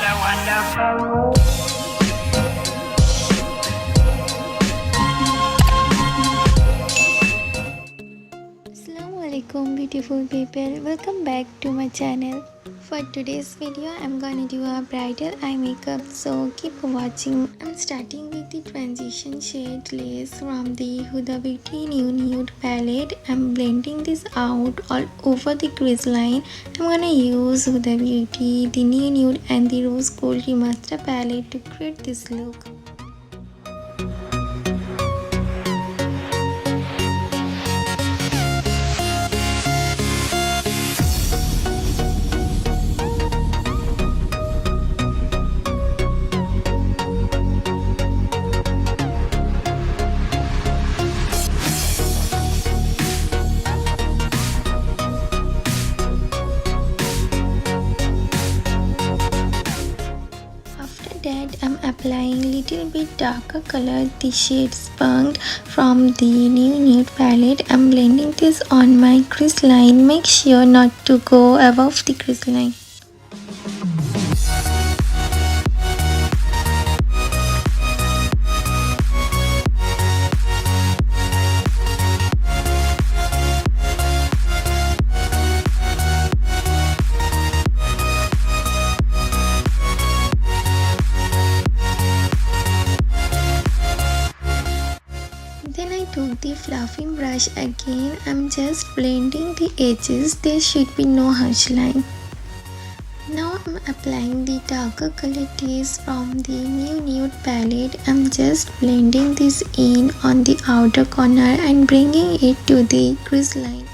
what a wonderful world. Assalamualaikum beautiful people, welcome back to my channel. For today's video I'm gonna do a bridal eye makeup, so keep watching. I'm starting with the transition shade lace from the Huda Beauty New Nude palette. I'm blending this out all over the crease line. I'm gonna use Huda Beauty, the New Nude and the Rose Gold Remastered palette to create this look. That I'm applying little bit darker color, the shade Spunked from the New Nude palette. I'm blending this on my crease line. Make sure not to go above the crease line. Then I took the fluffing brush again. I'm just blending the edges. There should be no harsh line. Now I'm applying the darker color taste from the New Nude palette. I'm just blending this in on the outer corner and bringing it to the crease line.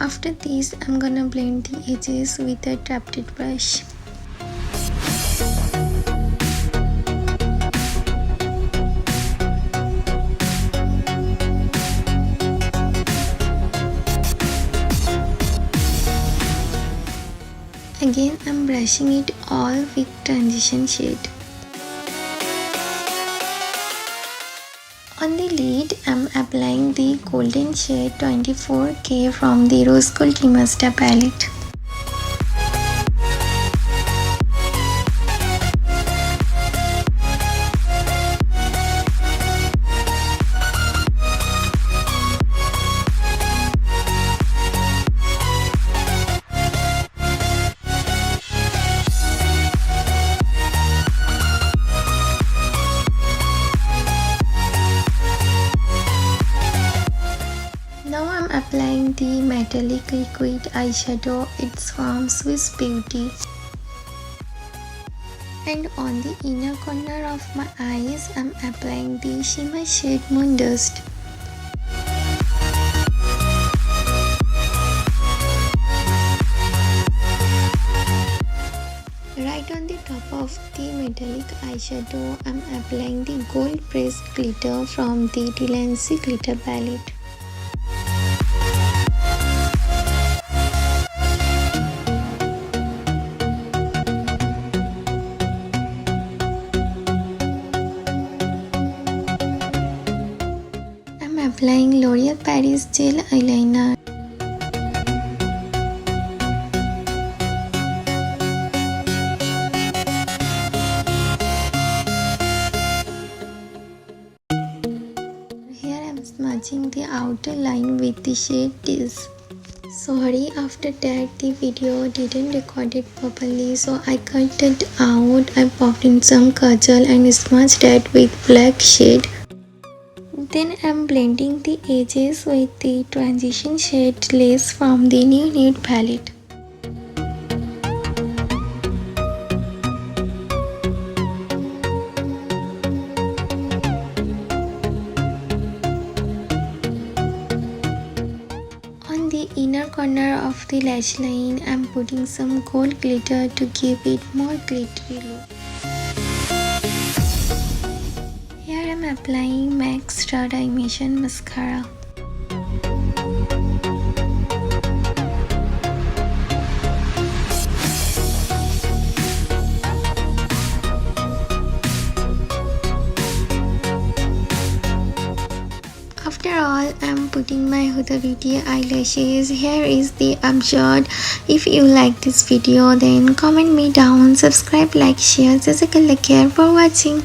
After this, I'm gonna blend the edges with a tapped brush. Again, I'm brushing it all with transition shade. On the lid, I'm applying the golden shade 24K from the ROSEGOLD Remastered palette. Now I'm applying the metallic liquid eyeshadow. It's from Swiss Beauty. And on the inner corner of my eyes, I'm applying the shimmer shade Moon Dust. Right on the top of the metallic eyeshadow, I'm applying the gold pressed glitter from the DELNCI glitter palette. Applying L'Oreal Paris Gel Eyeliner. Here I'm smudging the outer line with the shade Tease. Sorry, after that the video didn't record it properly, so I cut it out. I popped in some kajal and smudged that with black shade. Then I'm blending the edges with the transition shade lace from the New Nude palette. On the inner corner of the lash line, I'm putting some gold glitter to give it more glittery look. Here I am applying MASCARA Dimension Mascara. After all, I'm putting my Huda Beauty eyelashes. Here is the upshot. If you like this video, then comment me down, subscribe, like, share. Jazakallah khair for watching.